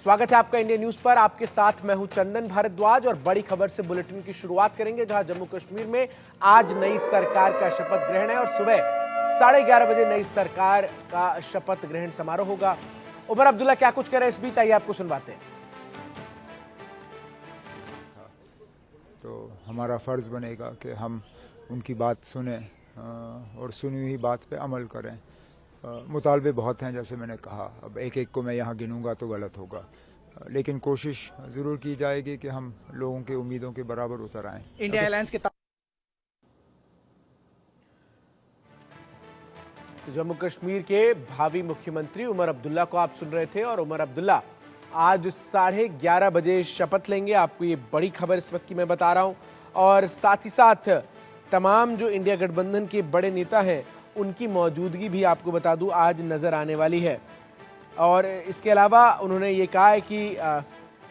स्वागत है आपका इंडिया न्यूज पर। आपके साथ मैं हूं चंदन भारद्वाज और बड़ी खबर से बुलेटिन की शुरुआत करेंगे, जहां जम्मू कश्मीर में आज नई सरकार का शपथ ग्रहण है और सुबह 11:30 बजे नई सरकार का शपथ ग्रहण समारोह होगा। उमर अब्दुल्ला क्या कुछ कह रहे हैं इस बीच, आइए आपको सुनवाते हैं। तो हमारा फर्ज बनेगा कि हम उनकी बात सुने और सुनी हुई बात पे अमल करें। मुतालबे बहुत हैं, जैसे मैंने कहा, अब एक एक को मैं यहाँ गिनूंगा तो गलत होगा, लेकिन कोशिश ज़रूर की जाएगी कि हम लोगों की उम्मीदों के बराबर उतर आएं। इंडिया एलायंस के जम्मू कश्मीर के भावी मुख्यमंत्री उमर अब्दुल्ला को आप सुन रहे थे और उमर अब्दुल्ला आज 11:30 बजे शपथ लेंगे। आपको ये बड़ी खबर इस वक्त की मैं बता रहा हूं और साथ ही साथ तमाम जो इंडिया गठबंधन के बड़े नेता हैं उनकी मौजूदगी भी आपको बता दूं आज नज़र आने वाली है। और इसके अलावा उन्होंने ये कहा है कि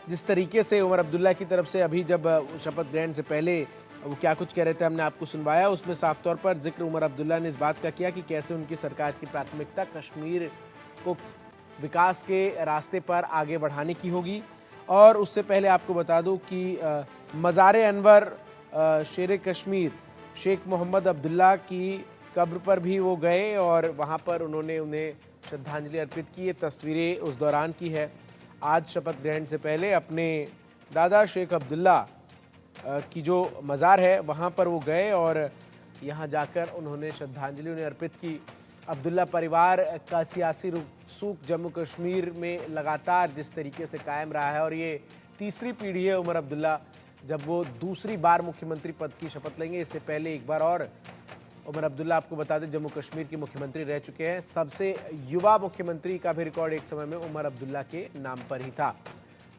जिस तरीके से उमर अब्दुल्ला की तरफ से अभी जब शपथ ग्रहण से पहले वो क्या कुछ कह रहे थे हमने आपको सुनवाया, उसमें साफ तौर पर जिक्र उमर अब्दुल्ला ने इस बात का किया कि कैसे उनकी सरकार की प्राथमिकता कश्मीर को विकास के रास्ते पर आगे बढ़ाने की होगी। और उससे पहले आपको बता दूं कि मज़ार-ए-अनवर शेर कश्मीर शेख मोहम्मद अब्दुल्ला की कब्र पर भी वो गए और वहाँ पर उन्होंने उन्हें श्रद्धांजलि अर्पित की। ये तस्वीरें उस दौरान की है। आज शपथ ग्रहण से पहले अपने दादा शेख अब्दुल्ला की जो मज़ार है वहाँ पर वो गए और यहाँ जाकर उन्होंने श्रद्धांजलि उन्हें अर्पित की। अब्दुल्ला परिवार का सियासी रसूख जम्मू कश्मीर में लगातार जिस तरीके से कायम रहा है और ये तीसरी पीढ़ी है उमर अब्दुल्ला जब वो दूसरी बार मुख्यमंत्री पद की शपथ लेंगे। इससे पहले एक बार और उमर अब्दुल्ला आपको बता दें जम्मू कश्मीर के मुख्यमंत्री रह चुके हैं। सबसे युवा मुख्यमंत्री का भी रिकॉर्ड एक समय में उमर अब्दुल्ला के नाम पर ही था।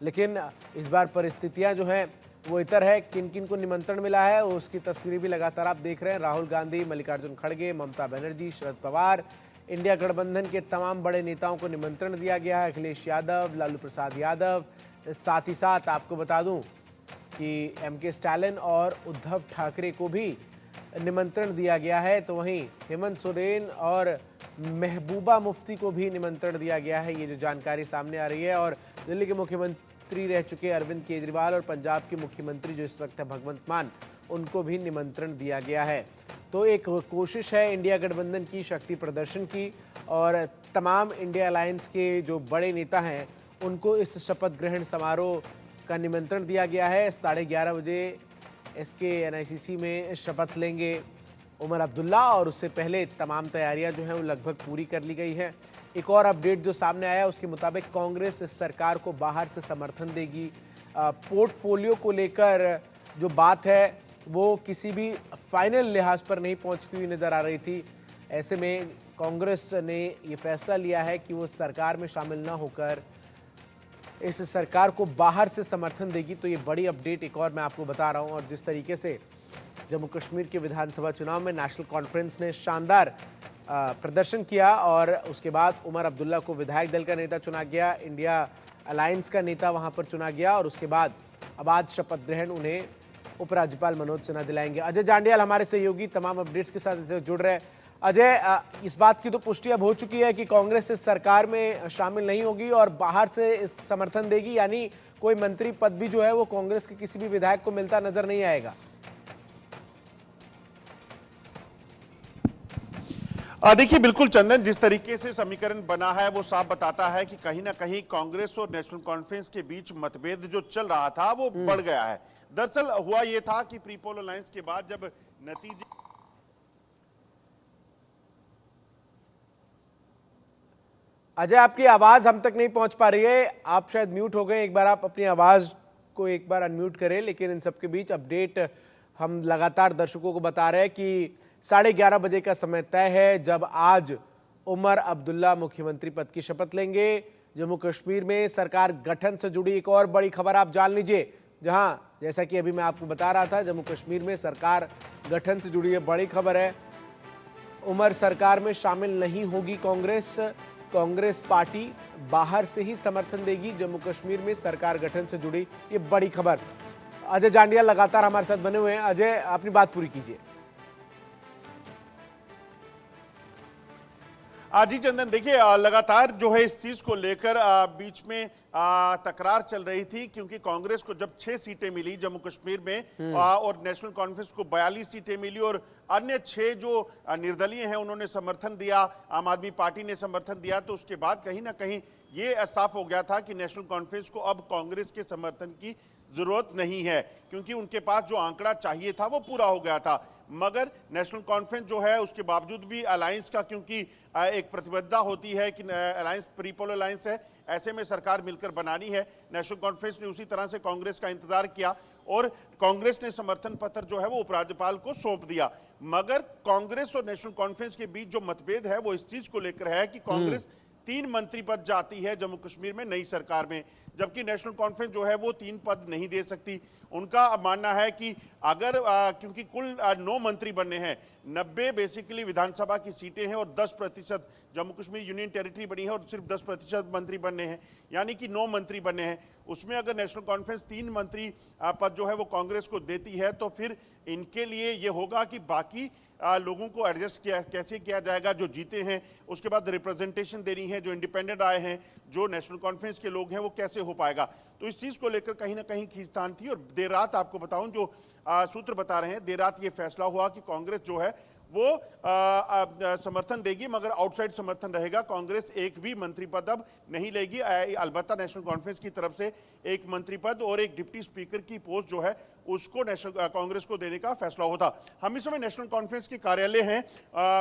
लेकिन इस बार परिस्थितियां जो हैं वो इतर है। किन किन को निमंत्रण मिला है उसकी तस्वीरें भी लगातार आप देख रहे हैं। राहुल गांधी, मल्लिकार्जुन खड़गे, ममता बनर्जी, शरद पवार, इंडिया गठबंधन के तमाम बड़े नेताओं को निमंत्रण दिया गया है। अखिलेश यादव, लालू प्रसाद यादव, साथ ही साथ आपको बता दूं कि MK स्टालिन और उद्धव ठाकरे को भी निमंत्रण दिया गया है। तो वहीं हेमंत सोरेन और महबूबा मुफ्ती को भी निमंत्रण दिया गया है, ये जो जानकारी सामने आ रही है। और दिल्ली के मुख्यमंत्री रह चुके अरविंद केजरीवाल और पंजाब के मुख्यमंत्री जो इस वक्त है भगवंत मान, उनको भी निमंत्रण दिया गया है। तो एक कोशिश है इंडिया गठबंधन की शक्ति प्रदर्शन की और तमाम इंडिया अलायंस के जो बड़े नेता हैं उनको इस शपथ ग्रहण समारोह का निमंत्रण दिया गया है। 11:30 बजे SK NICC में शपथ लेंगे उमर अब्दुल्ला और उससे पहले तमाम तैयारियां जो हैं वो लगभग पूरी कर ली गई हैं। एक और अपडेट जो सामने आया उसके मुताबिक कांग्रेस इस सरकार को बाहर से समर्थन देगी। पोर्टफोलियो को लेकर जो बात है वो किसी भी फाइनल लिहाज पर नहीं पहुंचती हुई नजर आ रही थी। ऐसे में कांग्रेस ने ये फैसला लिया है कि वो सरकार में शामिल न होकर इस सरकार को बाहर से समर्थन देगी। तो ये बड़ी अपडेट एक और मैं आपको बता रहा हूं। और जिस तरीके से जम्मू कश्मीर के विधानसभा चुनाव में नेशनल कॉन्फ्रेंस ने शानदार प्रदर्शन किया और उसके बाद उमर अब्दुल्ला को विधायक दल का नेता चुना गया, इंडिया अलायंस का नेता वहां पर चुना गया और उसके बाद अब आज शपथ ग्रहण उन्हें उपराज्यपाल मनोज सिन्हा दिलाएंगे। अजय जांडियाल हमारे सहयोगी तमाम अपडेट्स के साथ जुड़ रहे हैं। अजय, इस बात की तो पुष्टि अब हो चुकी है कि कांग्रेस इस सरकार में शामिल नहीं होगी और बाहर से इस समर्थन देगी, यानी कोई मंत्री पद भी जो है वो कांग्रेस के किसी भी विधायक को मिलता नजर नहीं आएगा। देखिए बिल्कुल चंदन, जिस तरीके से समीकरण बना है वो साफ बताता है कि कहीं ना कहीं कांग्रेस और नेशनल कॉन्फ्रेंस के बीच मतभेद जो चल रहा था वो बढ़ गया है। दरअसल हुआ ये था कि प्री पोल अलायंस के बाद जब नतीजे अजय, आपकी आवाज हम तक नहीं पहुंच पा रही है, आप शायद म्यूट हो गए। एक बार आप अपनी आवाज को एक बार अनम्यूट करें। लेकिन इन सबके बीच अपडेट हम लगातार दर्शकों को बता रहे हैं कि 11:30 बजे का समय तय है जब आज उमर अब्दुल्ला मुख्यमंत्री पद की शपथ लेंगे। जम्मू कश्मीर में सरकार गठन से जुड़ी एक और बड़ी खबर आप जान लीजिए, जहां जैसा कि अभी मैं आपको बता रहा था जम्मू कश्मीर में सरकार गठन से जुड़ी बड़ी खबर है। उमर सरकार में शामिल नहीं होगी कांग्रेस, कांग्रेस पार्टी बाहर से ही समर्थन देगी। जम्मू कश्मीर में सरकार गठन से जुड़ी ये बड़ी खबर। अजय जांडियाल लगातार हमारे साथ बने हुए हैं। अजय, अपनी बात पूरी कीजिए। जी चंदन, देखिए लगातार जो है इस चीज को लेकर बीच में तकरार चल रही थी, क्योंकि कांग्रेस को जब 6 सीटें मिली जम्मू कश्मीर में और नेशनल कॉन्फ्रेंस को 42 सीटें मिली और अन्य 6 जो निर्दलीय हैं उन्होंने समर्थन दिया, आम आदमी पार्टी ने समर्थन दिया, तो उसके बाद कहीं ना कहीं ये साफ हो गया था कि नेशनल कॉन्फ्रेंस को अब कांग्रेस के समर्थन की जरूरत नहीं है, क्योंकि उनके पास जो आंकड़ा चाहिए था वो पूरा हो गया था। मगर नेशनल कॉन्फ्रेंस जो है उसके बावजूद भी अलायंस का, क्योंकि एक प्रतिबद्धता होती है कि अलायंस प्री पोल अलायंस है, ऐसे में सरकार मिलकर बनानी है। नेशनल कॉन्फ्रेंस ने उसी तरह से कांग्रेस का इंतजार किया और कांग्रेस ने समर्थन पत्र जो है वो उपराज्यपाल को सौंप दिया। मगर कांग्रेस और नेशनल कॉन्फ्रेंस के बीच जो मतभेद है वो इस चीज को लेकर है कि कांग्रेस 3 मंत्री पद जाती है जम्मू कश्मीर में नई सरकार में, जबकि नेशनल कॉन्फ्रेंस जो है वो 3 पद नहीं दे सकती। उनका मानना है कि अगर क्योंकि कुल 9 मंत्री बनने हैं, 90 बेसिकली विधानसभा की सीटें हैं और 10% जम्मू कश्मीर यूनियन टेरिटरी बनी है और सिर्फ 10% मंत्री बनने हैं, यानी कि 9 मंत्री बनने हैं। उसमें अगर नेशनल कॉन्फ्रेंस 3 मंत्री पद जो है वो कांग्रेस को देती है तो फिर इनके लिए ये होगा कि बाकी लोगों को एडजस्ट कैसे किया जाएगा जो जीते हैं, उसके बाद रिप्रेजेंटेशन देनी है जो इंडिपेंडेंट आए हैं, जो नेशनल कॉन्फ्रेंस के लोग हैं, वो कैसे हो पाएगा। तो इस चीज को लेकर कहीं ना कहीं खींचतान थी और देर रात आपको बताऊं जो सूत्र बता रहे हैं, देर रात ये फैसला हुआ कि कांग्रेस जो है वो समर्थन देगी, मगर आउटसाइड समर्थन रहेगा। कांग्रेस एक भी मंत्री पद अब नहीं लेगी, अलबत्ता नेशनल कॉन्फ्रेंस की तरफ से एक मंत्री पद और एक डिप्टी स्पीकर की पोस्ट जो है उसको नेशनल कांग्रेस को देने का फैसला होता। हम इस समय नेशनल कॉन्फ्रेंस के कार्यालय हैं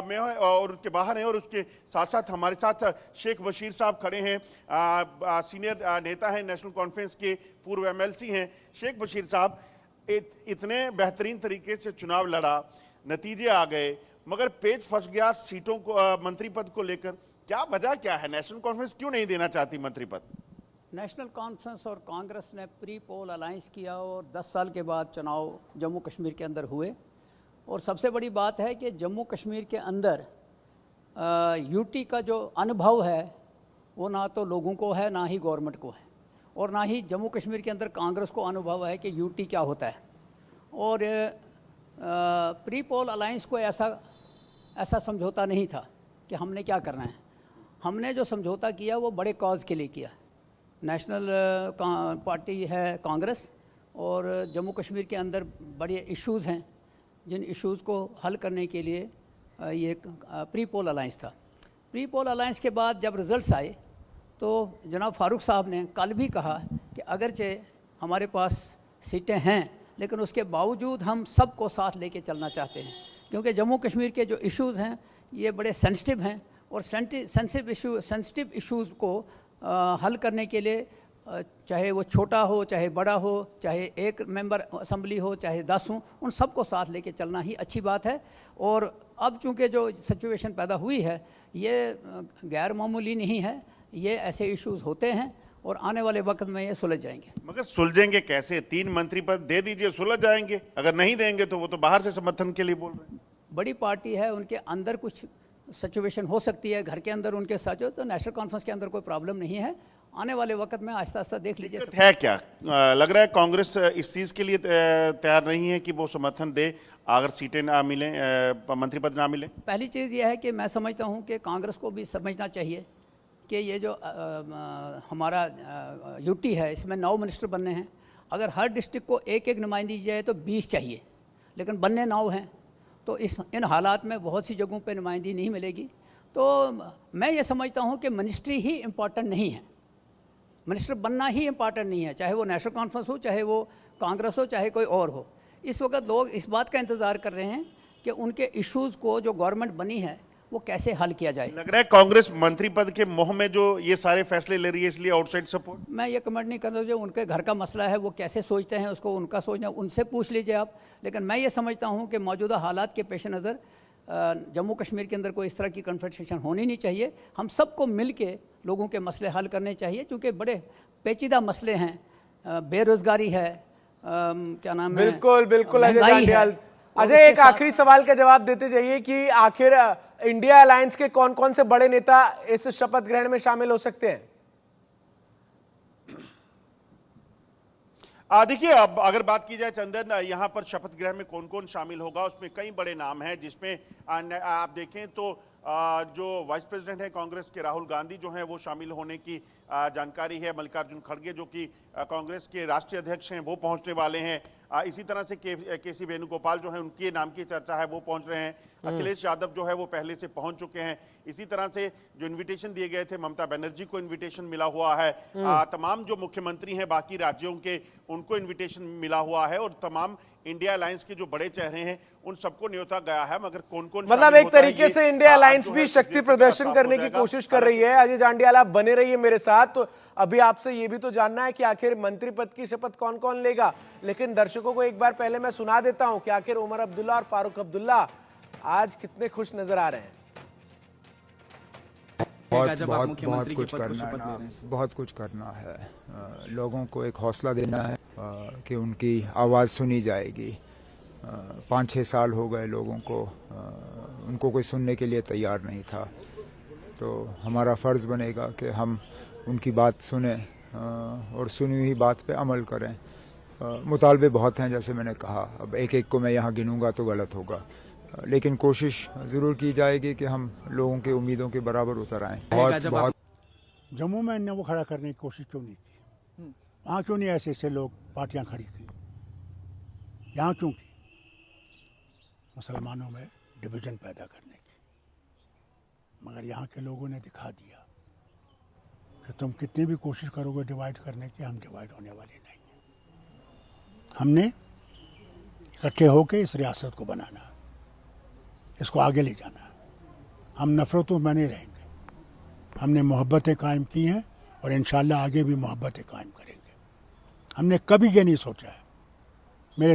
में और उसके बाहर हैं और उसके साथ साथ हमारे साथ शेख बशीर साहब खड़े हैं, सीनियर नेता हैं नेशनल कॉन्फ्रेंस के, पूर्व MLC हैं। शेख बशीर साहब, इतने बेहतरीन तरीके से चुनाव लड़ा, नतीजे आ गए, मगर पेच फंस गया सीटों को, मंत्री पद को लेकर, क्या वजह क्या है? नेशनल कॉन्फ्रेंस क्यों नहीं देना चाहती मंत्री पद? नेशनल कॉन्फ्रेंस और कांग्रेस ने प्री पोल अलायंस किया और 10 साल के बाद चुनाव जम्मू कश्मीर के अंदर हुए। और सबसे बड़ी बात है कि जम्मू कश्मीर के अंदर यूटी का जो अनुभव है वो ना तो लोगों को है, ना ही गवर्नमेंट को है, और ना ही जम्मू कश्मीर के अंदर कांग्रेस को अनुभव है कि यूटी क्या होता है। और प्री पोल अलायंस को ऐसा समझौता नहीं था कि हमने क्या करना है। हमने जो समझौता किया वो बड़े कॉज के लिए किया। नेशनल पार्टी है कांग्रेस, और जम्मू कश्मीर के अंदर बड़े इश्यूज़ हैं जिन इश्यूज़ को हल करने के लिए ये प्री पोल अलायंस था। प्री पोल अलायंस के बाद जब रिज़ल्ट्स आए तो जनाब फारूक साहब ने कल भी कहा कि अगरचे हमारे पास सीटें हैं लेकिन उसके बावजूद हम सबको साथ लेके चलना चाहते हैं, क्योंकि जम्मू कश्मीर के जो इश्यूज़ हैं ये बड़े सेंसिटिव हैं और सेंसिटिव इश्यूज़ को हल करने के लिए चाहे वो छोटा हो, चाहे बड़ा हो, चाहे एक मेंबर असेंबली हो, चाहे 10 हों, उन सबको साथ लेके चलना ही अच्छी बात है। और अब चूँकि जो सिचुएशन पैदा हुई है ये गैर मामूली नहीं है, ये ऐसे इश्यूज़ होते हैं और आने वाले वक्त में ये सुलझ जाएंगे। मगर सुलझेंगे कैसे? 3 मंत्री पद दे दीजिए, सुलझ जाएंगे। अगर नहीं देंगे तो वो तो बाहर से समर्थन के लिए बोल रहे हैं। बड़ी पार्टी है, उनके अंदर कुछ सिचुएशन हो सकती है, घर के अंदर उनके साथ जो, तो नेशनल कॉन्फ्रेंस के अंदर कोई प्रॉब्लम नहीं है। आने वाले वक्त में आहिस्ता आहिस्ता देख लीजिए। है क्या लग रहा है कांग्रेस इस चीज के लिए तैयार नहीं है कि वो समर्थन दे अगर सीटें ना मिले, मंत्री पद ना मिले? पहली चीज़ यह है कि मैं समझता हूँ कि कांग्रेस को भी समझना चाहिए कि ये जो हमारा यूटी है इसमें 9 मिनिस्टर बनने हैं। अगर हर डिस्ट्रिक्ट को एक एक नुमाइंदी दी जाए तो 20 चाहिए, लेकिन बनने 9 हैं, तो इन हालात में बहुत सी जगहों पे नुमाइंदी नहीं मिलेगी। तो मैं ये समझता हूँ कि मिनिस्ट्री ही इम्पॉर्टेंट नहीं है, मिनिस्टर बनना ही इम्पॉर्टेंट नहीं है, चाहे वो नेशनल कॉन्फ्रेंस हो, चाहे वो कांग्रेस हो, चाहे कोई और हो। इस वक्त लोग इस बात का इंतज़ार कर रहे हैं कि उनके इश्यूज़ को जो गवर्नमेंट बनी है वो कैसे हल किया जाए। लग रहा है कांग्रेस मंत्री पद के मोह में जो ये सारे फैसले ले रही है, इसलिए आउटसाइड सपोर्ट। मैं ये कमेंट नहीं करता, जो उनके घर का मसला है वो कैसे सोचते हैं उसको उनका सोचना, उनसे पूछ लीजिए आप। लेकिन मैं ये समझता हूँ कि मौजूदा हालात के पेश नज़र जम्मू कश्मीर के अंदर कोई इस तरह की कन्फ्रंटेशन होनी नहीं चाहिए। हम सबको मिल के लोगों के मसले हल करने चाहिए, क्योंकि बड़े पेचीदा मसले हैं, बेरोजगारी है, क्या नाम है, बिल्कुल बिल्कुल अजय महंगाई है। दांडियाल। अजय, एक आखिरी सवाल का जवाब देते जाइए कि आखिर इंडिया अलायंस के कौन कौन से बड़े नेता इस शपथ ग्रहण में शामिल हो सकते हैं? देखिए, अब अगर बात की जाए चंदन, यहाँ पर शपथ ग्रहण में कौन कौन शामिल होगा, उसमें कई बड़े नाम हैं, जिसमें आप देखें तो जो वाइस प्रेसिडेंट है कांग्रेस के राहुल गांधी जो हैं वो शामिल होने की जानकारी है। मल्लिकार्जुन खड़गे जो कि कांग्रेस के राष्ट्रीय अध्यक्ष हैं वो पहुंचने वाले हैं। इसी तरह से केसी वेणुगोपाल जो है उनके नाम की चर्चा है वो पहुंच रहे हैं। अखिलेश यादव जो है वो पहले से पहुंच चुके हैं। इसी तरह से जो इन्विटेशन दिए गए थे, ममता बनर्जी को इन्विटेशन मिला हुआ है। तमाम जो मुख्यमंत्री हैं बाकी राज्यों के, उनको इन्विटेशन मिला हुआ है, और तमाम इंडिया अलायंस के जो बड़े चेहरे हैं उन सबको न्योता गया है। मगर कौन कौन मतलब एक तरीके से इंडिया अलायंस भी शक्ति प्रदर्शन करने की कोशिश कर रही है। अजय जांडियाल, आप बने रहिए मेरे साथ। तो अभी आपसे ये भी तो जानना है कि आखिर मंत्री पद की शपथ कौन कौन लेगा, लेकिन दर्शकों को एक बार पहले मैं सुना देता हूं कि आखिर उमर अब्दुल्ला और फारूक अब्दुल्ला आज कितने खुश नजर आ रहे हैं। बहुत कुछ करना है ना, बहुत कुछ करना है। लोगों को एक हौसला देना है कि उनकी आवाज़ सुनी जाएगी। 5-6 साल हो गए लोगों को, उनको कोई सुनने के लिए तैयार नहीं था। तो हमारा फ़र्ज़ बनेगा कि हम उनकी बात सुने और सुनी हुई बात पे अमल करें। मुतालबे बहुत हैं, जैसे मैंने कहा। अब एक एक को मैं यहाँ गिनूंगा तो गलत होगा, लेकिन कोशिश ज़रूर की जाएगी कि हम लोगों की उम्मीदों के बराबर उतर आएँ। बहुत जम्मू में इन्हें वो खड़ा करने की कोशिश क्यों नहीं की? वहाँ क्यों नहीं ऐसे ऐसे लोग पार्टियां खड़ी की? यहाँ क्यों की? मुसलमानों में डिवीज़न पैदा करने की। मगर यहाँ के लोगों ने दिखा दिया कि तुम कितनी भी कोशिश करोगे डिवाइड करने की, हम डिवाइड होने वाले नहीं हैं। हमने इकट्ठे होकर इस रियासत को बनाना, इसको आगे ले जाना। हम नफरतों में नहीं रहेंगे। हमने मोहब्बतें कायम की हैं और इंशाल्लाह आगे भी मोहब्बतें कायम करेंगे। हमने कभी ये नहीं सोचा है। मेरे